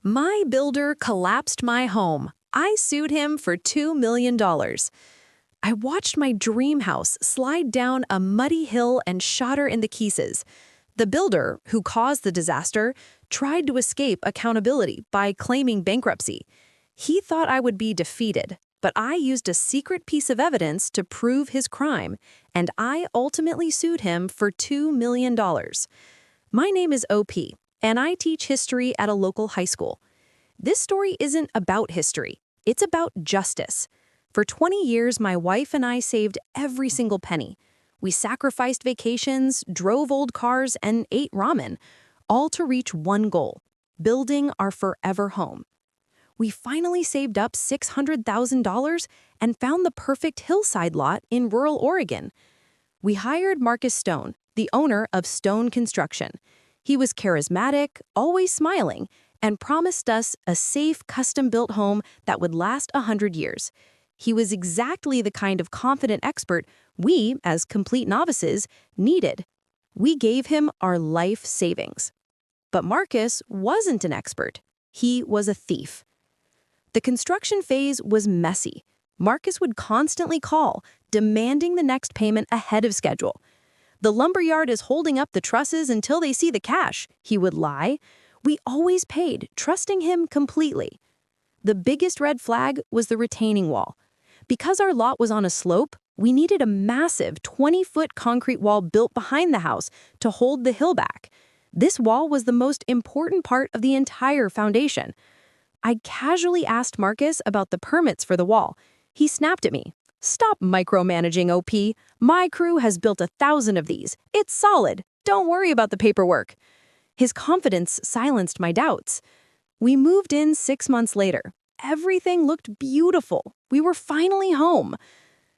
My builder collapsed my home. I sued him for $2 million. I watched my dream house slide down a muddy hill and shatter in the pieces. The builder, who caused the disaster, tried to escape accountability by claiming bankruptcy. He thought I would be defeated, but I used a secret piece of evidence to prove his crime, and I ultimately sued him for $2 million. My name is OP, and I teach history at a local high school. This story isn't about history. It's about justice. For 20 years, my wife and I saved every single penny. We sacrificed vacations, drove old cars, and ate ramen, all to reach one goal: building our forever home. We finally saved up $600,000 and found the perfect hillside lot in rural Oregon. We hired Marcus Stone, the owner of Stone Construction. He was charismatic, always smiling, and promised us a safe, custom-built home that would last 100 years. He was exactly the kind of confident expert we, as complete novices, needed. We gave him our life savings. But Marcus wasn't an expert. He was a thief. The construction phase was messy. Marcus would constantly call, demanding the next payment ahead of schedule. "The lumberyard is holding up the trusses until they see the cash," he would lie. We always paid, trusting him completely. The biggest red flag was the retaining wall. Because our lot was on a slope, we needed a massive 20-foot concrete wall built behind the house to hold the hill back. This wall was the most important part of the entire foundation. I casually asked Marcus about the permits for the wall. He snapped at me. "Stop micromanaging, OP. My crew has built 1,000 of these. It's solid. Don't worry about the paperwork." His confidence silenced my doubts. We moved in 6 months later. Everything looked beautiful. We were finally home.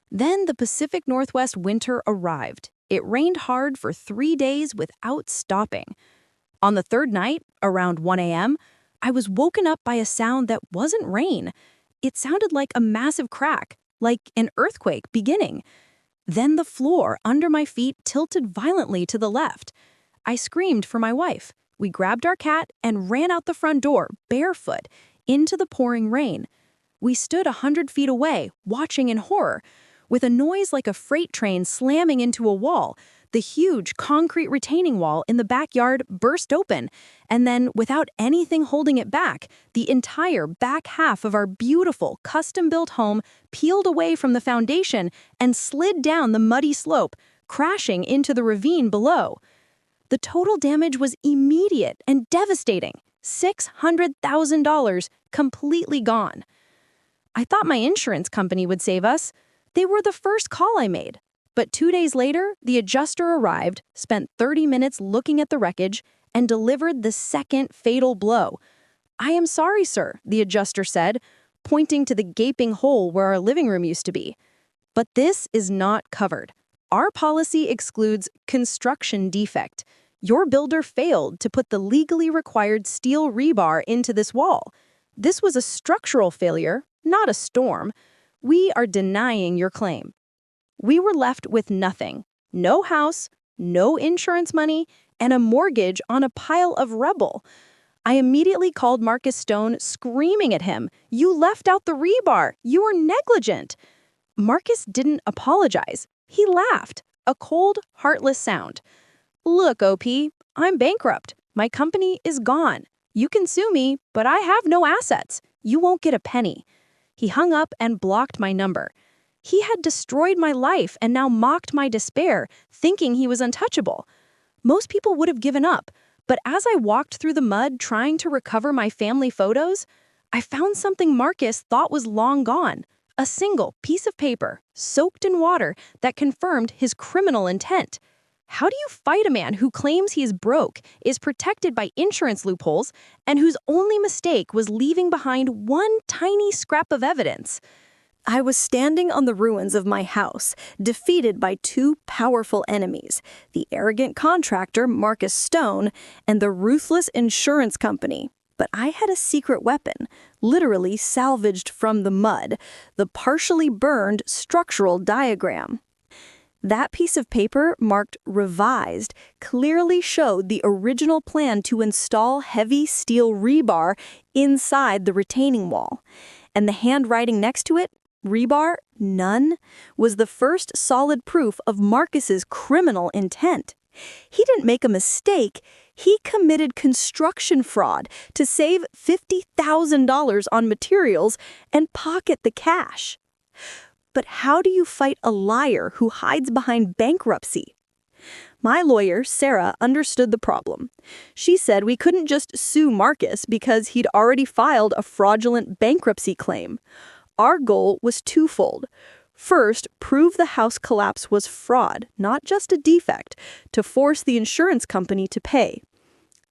Then the Pacific Northwest winter arrived. It rained hard for 3 days without stopping. On the third night, around 1 a.m., I was woken up by a sound that wasn't rain. It sounded like a massive crack, like an earthquake beginning. Then the floor under my feet tilted violently to the left. I screamed for my wife. We grabbed our cat and ran out the front door, barefoot, into the pouring rain. We stood 100 feet away, watching in horror. With a noise like a freight train slamming into a wall, the huge concrete retaining wall in the backyard burst open, and then, without anything holding it back, the entire back half of our beautiful, custom-built home peeled away from the foundation and slid down the muddy slope, crashing into the ravine below. The total damage was immediate and devastating. $600,000 completely gone. I thought my insurance company would save us. They were the first call I made. But 2 days later, the adjuster arrived, spent 30 minutes looking at the wreckage, and delivered the second fatal blow. "I am sorry, sir," the adjuster said, pointing to the gaping hole where our living room used to be. "But this is not covered. Our policy excludes construction defect. Your builder failed to put the legally required steel rebar into this wall. This was a structural failure, not a storm. We are denying your claim." We were left with nothing. No house, no insurance money, and a mortgage on a pile of rubble. I immediately called Marcus Stone, screaming at him, "You left out the rebar! You were negligent!" Marcus didn't apologize. He laughed, a cold, heartless sound. "Look, OP, I'm bankrupt. My company is gone. You can sue me, but I have no assets. You won't get a penny." He hung up and blocked my number. He had destroyed my life and now mocked my despair, thinking he was untouchable. Most people would have given up, but as I walked through the mud trying to recover my family photos, I found something Marcus thought was long gone: a single piece of paper, soaked in water, that confirmed his criminal intent. How do you fight a man who claims he is broke, is protected by insurance loopholes, and whose only mistake was leaving behind one tiny scrap of evidence? I was standing on the ruins of my house, defeated by 2 powerful enemies: the arrogant contractor, Marcus Stone, and the ruthless insurance company. But I had a secret weapon, literally salvaged from the mud: the partially burned structural diagram. That piece of paper, marked revised, clearly showed the original plan to install heavy steel rebar inside the retaining wall. And the handwriting next to it, rebar, none, was the first solid proof of Marcus's criminal intent. He didn't make a mistake. He committed construction fraud to save $50,000 on materials and pocket the cash. But how do you fight a liar who hides behind bankruptcy? My lawyer, Sarah, understood the problem. She said we couldn't just sue Marcus because he'd already filed a fraudulent bankruptcy claim. Our goal was twofold. First, prove the house collapse was fraud, not just a defect, to force the insurance company to pay.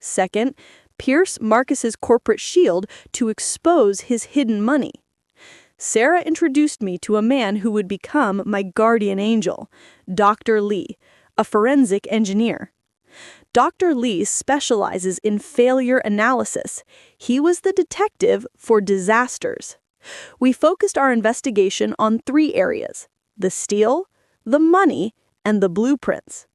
Second, pierce Marcus's corporate shield to expose his hidden money. Sarah introduced me to a man who would become my guardian angel, Dr. Lee, a forensic engineer. Dr. Lee specializes in failure analysis. He was the detective for disasters. We focused our investigation on 3 areas: the steel, the money, and the blueprints.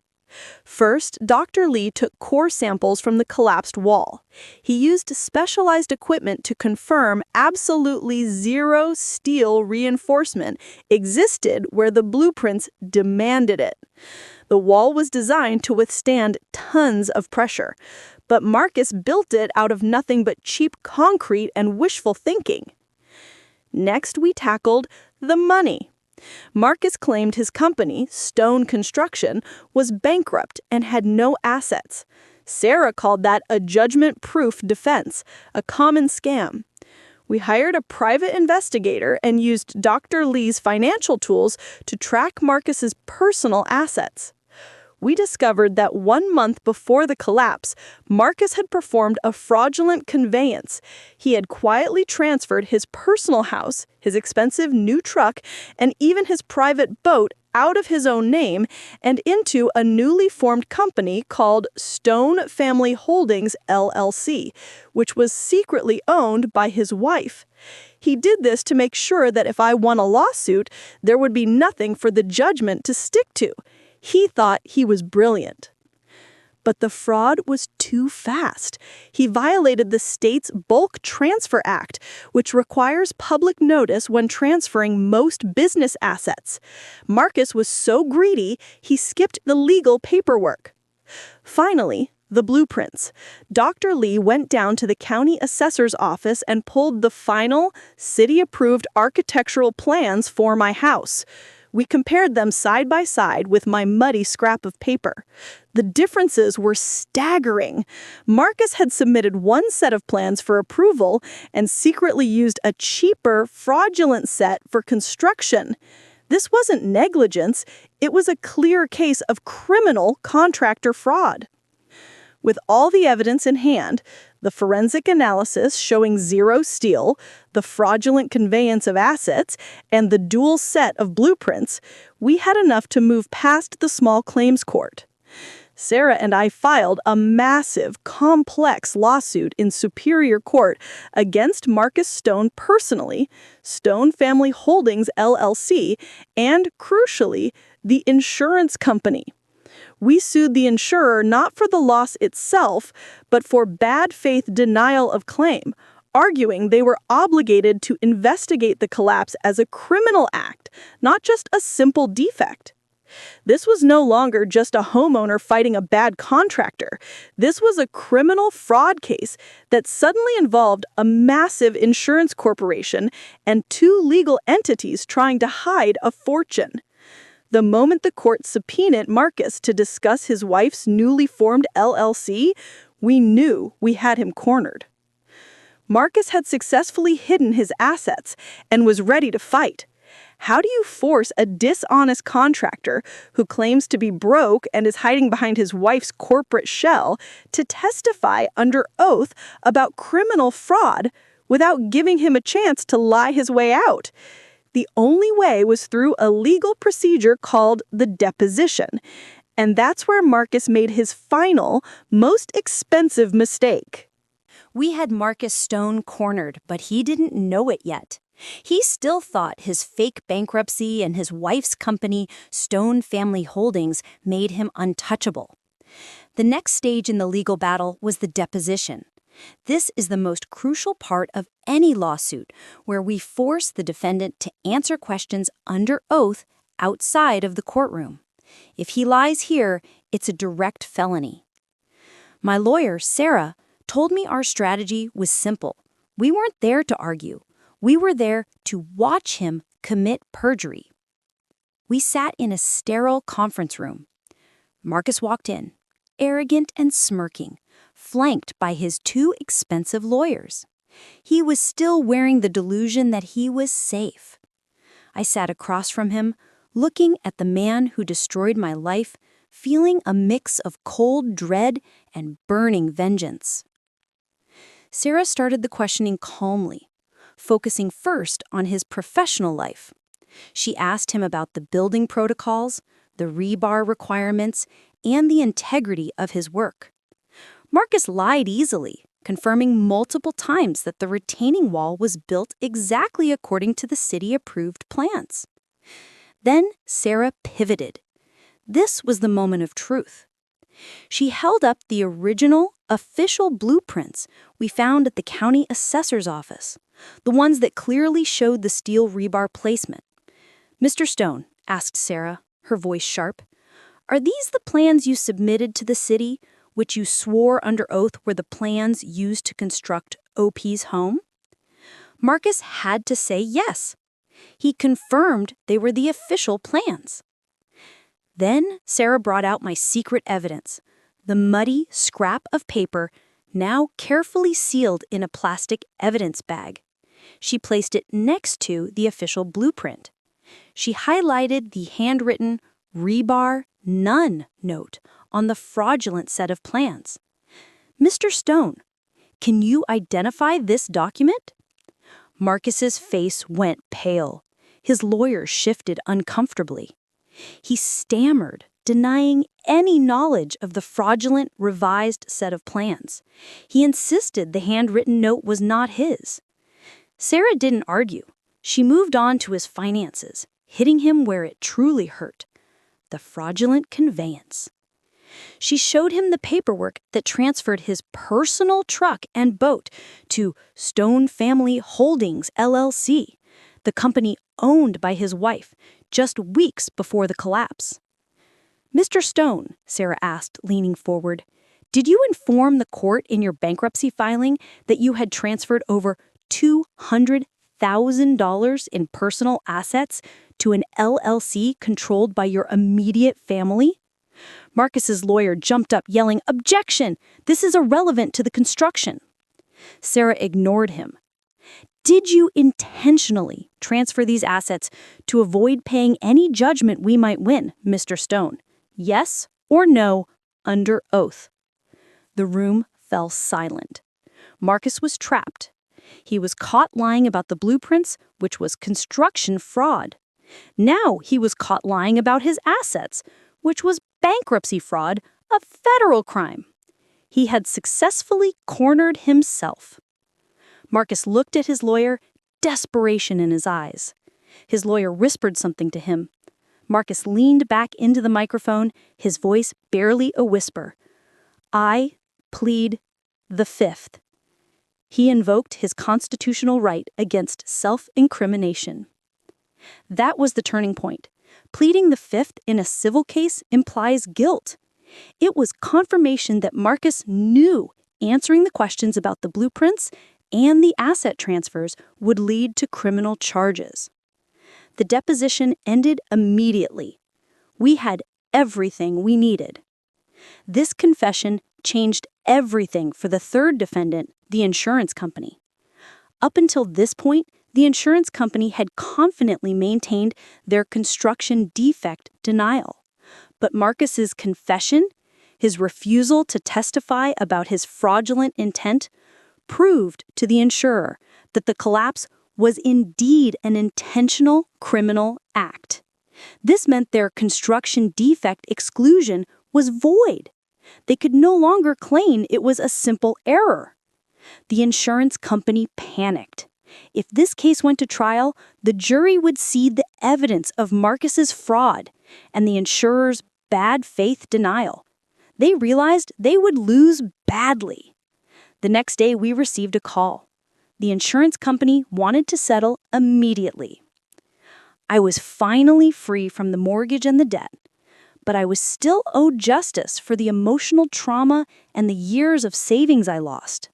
First, Dr. Lee took core samples from the collapsed wall. He used specialized equipment to confirm absolutely zero steel reinforcement existed where the blueprints demanded it. The wall was designed to withstand tons of pressure, but Marcus built it out of nothing but cheap concrete and wishful thinking. Next, we tackled the money. Marcus claimed his company, Stone Construction, was bankrupt and had no assets. Sarah called that a judgment-proof defense, a common scam. We hired a private investigator and used Dr. Lee's financial tools to track Marcus's personal assets. We discovered that 1 month before the collapse, Marcus had performed a fraudulent conveyance. He had quietly transferred his personal house, his expensive new truck, and even his private boat out of his own name and into a newly formed company called Stone Family Holdings, LLC, which was secretly owned by his wife. He did this to make sure that if I won a lawsuit, there would be nothing for the judgment to stick to. He thought he was brilliant. But the fraud was too fast. He violated the state's Bulk Transfer Act, which requires public notice when transferring most business assets. Marcus was so greedy, he skipped the legal paperwork. Finally, the blueprints. Dr. Lee went down to the county assessor's office and pulled the final, city-approved architectural plans for my house. We compared them side by side with my muddy scrap of paper. The differences were staggering. Marcus had submitted one set of plans for approval and secretly used a cheaper, fraudulent set for construction. This wasn't negligence, it was a clear case of criminal contractor fraud. With all the evidence in hand, the forensic analysis showing zero steel, the fraudulent conveyance of assets, and the dual set of blueprints, we had enough to move past the small claims court. Sarah and I filed a massive, complex lawsuit in Superior Court against Marcus Stone personally, Stone Family Holdings, LLC, and, crucially, the insurance company. We sued the insurer not for the loss itself, but for bad faith denial of claim, arguing they were obligated to investigate the collapse as a criminal act, not just a simple defect. This was no longer just a homeowner fighting a bad contractor. This was a criminal fraud case that suddenly involved a massive insurance corporation and 2 legal entities trying to hide a fortune. The moment the court subpoenaed Marcus to discuss his wife's newly formed LLC, we knew we had him cornered. Marcus had successfully hidden his assets and was ready to fight. How do you force a dishonest contractor who claims to be broke and is hiding behind his wife's corporate shell to testify under oath about criminal fraud without giving him a chance to lie his way out? The only way was through a legal procedure called the deposition, and that's where Marcus made his final, most expensive mistake. We had Marcus Stone cornered, but he didn't know it yet. He still thought his fake bankruptcy and his wife's company, Stone Family Holdings, made him untouchable. The next stage in the legal battle was the deposition. This is the most crucial part of any lawsuit, where we force the defendant to answer questions under oath outside of the courtroom. If he lies here, it's a direct felony. My lawyer, Sarah, told me our strategy was simple. We weren't there to argue. We were there to watch him commit perjury. We sat in a sterile conference room. Marcus walked in, arrogant and smirking, flanked by his two expensive lawyers. He was still wearing the delusion that he was safe. I sat across from him, looking at the man who destroyed my life, feeling a mix of cold dread and burning vengeance. Sarah started the questioning calmly, focusing first on his professional life. She asked him about the building protocols, the rebar requirements, and the integrity of his work. Marcus lied easily, confirming multiple times that the retaining wall was built exactly according to the city-approved plans. Then Sarah pivoted. This was the moment of truth. She held up the original, official blueprints we found at the county assessor's office, the ones that clearly showed the steel rebar placement. "Mr. Stone," asked Sarah, her voice sharp, "are these the plans you submitted to the city, which you swore under oath were the plans used to construct OP's home?" Marcus had to say yes. He confirmed they were the official plans. Then Sarah brought out my secret evidence, the muddy scrap of paper now carefully sealed in a plastic evidence bag. She placed it next to the official blueprint. She highlighted the handwritten "Rebar None" note on the fraudulent set of plans. "Mr. Stone, can you identify this document?" Marcus's face went pale. His lawyer shifted uncomfortably. He stammered, denying any knowledge of the fraudulent, revised set of plans. He insisted the handwritten note was not his. Sarah didn't argue. She moved on to his finances, hitting him where it truly hurt: the fraudulent conveyance. She showed him the paperwork that transferred his personal truck and boat to Stone Family Holdings, LLC, the company owned by his wife, just weeks before the collapse. "Mr. Stone," Sarah asked, leaning forward, "did you inform the court in your bankruptcy filing that you had transferred over $200,000 in personal assets to an LLC controlled by your immediate family?" Marcus's lawyer jumped up, yelling, "Objection! This is irrelevant to the construction." Sarah ignored him. "Did you intentionally transfer these assets to avoid paying any judgment we might win, Mr. Stone? Yes or no, under oath?" The room fell silent. Marcus was trapped. He was caught lying about the blueprints, which was construction fraud. Now he was caught lying about his assets, which was bankruptcy fraud, a federal crime. He had successfully cornered himself. Marcus looked at his lawyer, desperation in his eyes. His lawyer whispered something to him. Marcus leaned back into the microphone, his voice barely a whisper. "I plead the fifth." He invoked his constitutional right against self-incrimination. That was the turning point. Pleading the fifth in a civil case implies guilt. It was confirmation that Marcus knew answering the questions about the blueprints and the asset transfers would lead to criminal charges. The deposition ended immediately. We had everything we needed. This confession changed everything for the third defendant, the insurance company. Up until this point, the insurance company had confidently maintained their construction defect denial. But Marcus's confession, his refusal to testify about his fraudulent intent, proved to the insurer that the collapse was indeed an intentional criminal act. This meant their construction defect exclusion was void. They could no longer claim it was a simple error. The insurance company panicked. If this case went to trial, the jury would see the evidence of Marcus's fraud and the insurer's bad faith denial. They realized they would lose badly. The next day, we received a call. The insurance company wanted to settle immediately. I was finally free from the mortgage and the debt, but I was still owed justice for the emotional trauma and the years of savings I lost.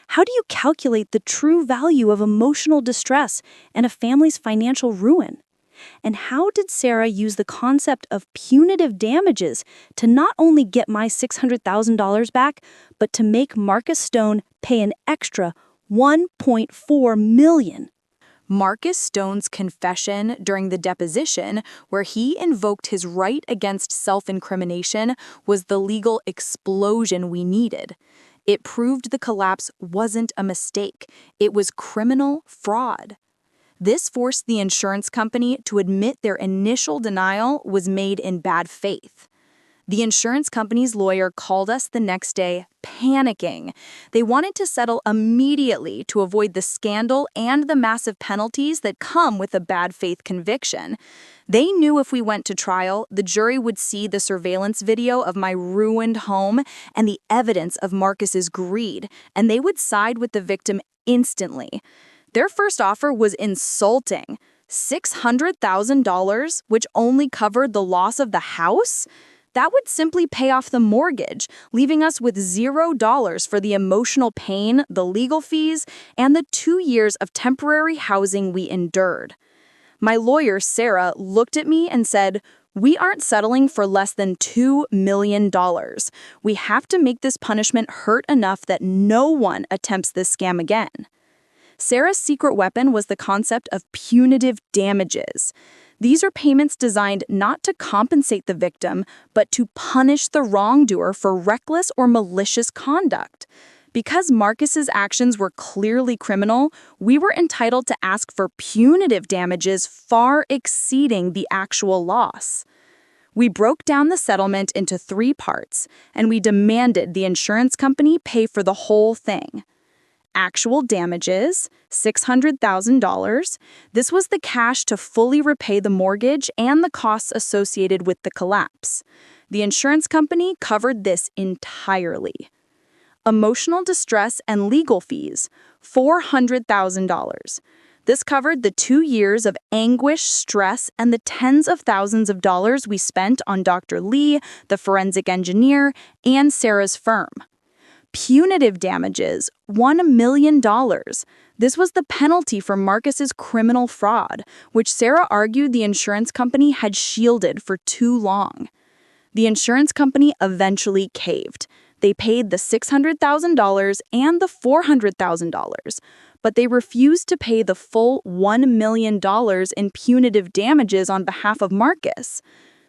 How do you calculate the true value of emotional distress and a family's financial ruin? And how did Sarah use the concept of punitive damages to not only get my $600,000 back, but to make Marcus Stone pay an extra $1.4 million? Marcus Stone's confession during the deposition, where he invoked his right against self-incrimination, was the legal explosion we needed. It proved the collapse wasn't a mistake. It was criminal fraud. This forced the insurance company to admit their initial denial was made in bad faith. The insurance company's lawyer called us the next day, panicking. They wanted to settle immediately to avoid the scandal and the massive penalties that come with a bad faith conviction. They knew if we went to trial, the jury would see the surveillance video of my ruined home and the evidence of Marcus's greed, and they would side with the victim instantly. Their first offer was insulting. $600,000, which only covered the loss of the house? That would simply pay off the mortgage, leaving us with $0 for the emotional pain, the legal fees, and the 2 years of temporary housing we endured. My lawyer, Sarah, looked at me and said, "We aren't settling for less than $2 million. We have to make this punishment hurt enough that no one attempts this scam again." Sarah's secret weapon was the concept of punitive damages. These are payments designed not to compensate the victim, but to punish the wrongdoer for reckless or malicious conduct. Because Marcus's actions were clearly criminal, we were entitled to ask for punitive damages far exceeding the actual loss. We broke down the settlement into 3 parts, and we demanded the insurance company pay for the whole thing. Actual damages, $600,000. This was the cash to fully repay the mortgage and the costs associated with the collapse. The insurance company covered this entirely. Emotional distress and legal fees, $400,000. This covered the 2 years of anguish, stress, and the tens of thousands of dollars we spent on Dr. Lee, the forensic engineer, and Sarah's firm. Punitive damages, $1 million. This was the penalty for Marcus's criminal fraud, which Sarah argued the insurance company had shielded for too long. The insurance company eventually caved. They paid the $600,000 and the $400,000, but they refused to pay the full $1 million in punitive damages on behalf of Marcus.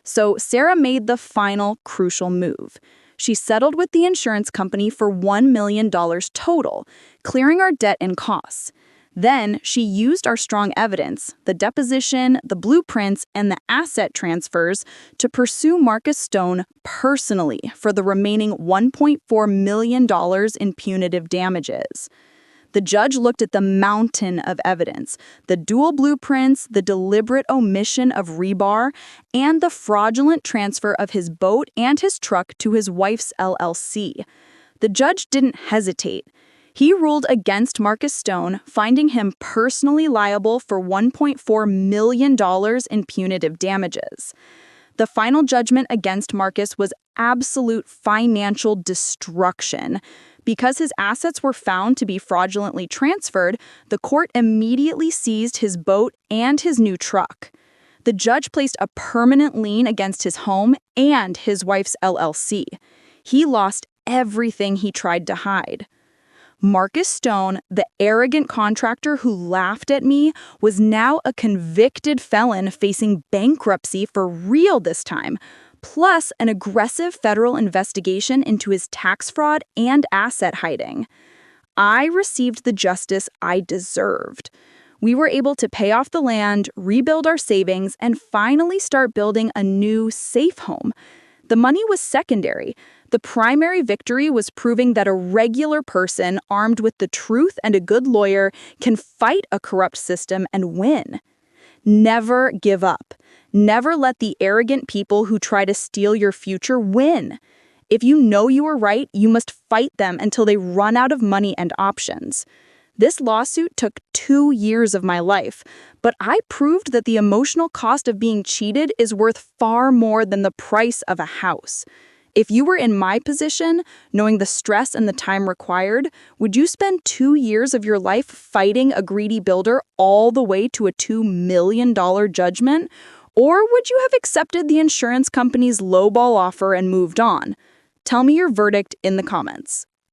So Sarah made the final crucial move. She settled with the insurance company for $1 million total, clearing our debt and costs. Then she used our strong evidence, the deposition, the blueprints, and the asset transfers, to pursue Marcus Stone personally for the remaining $1.4 million in punitive damages. The judge looked at the mountain of evidence, the dual blueprints, the deliberate omission of rebar, and the fraudulent transfer of his boat and his truck to his wife's LLC. The judge didn't hesitate. He ruled against Marcus Stone, finding him personally liable for $1.4 million in punitive damages. The final judgment against Marcus was absolute financial destruction. Because his assets were found to be fraudulently transferred, the court immediately seized his boat and his new truck. The judge placed a permanent lien against his home and his wife's LLC. He lost everything he tried to hide. Marcus Stone, the arrogant contractor who laughed at me, was now a convicted felon facing bankruptcy for real this time, plus an aggressive federal investigation into his tax fraud and asset hiding. I received the justice I deserved. We were able to pay off the land, rebuild our savings, and finally start building a new, safe home. The money was secondary. The primary victory was proving that a regular person armed with the truth and a good lawyer can fight a corrupt system and win. Never give up. Never let the arrogant people who try to steal your future win. If you know you are right, you must fight them until they run out of money and options. This lawsuit took 2 years of my life, but I proved that the emotional cost of being cheated is worth far more than the price of a house. If you were in my position, knowing the stress and the time required, would you spend 2 years of your life fighting a greedy builder all the way to a $2 million judgment? Or would you have accepted the insurance company's lowball offer and moved on? Tell me your verdict in the comments.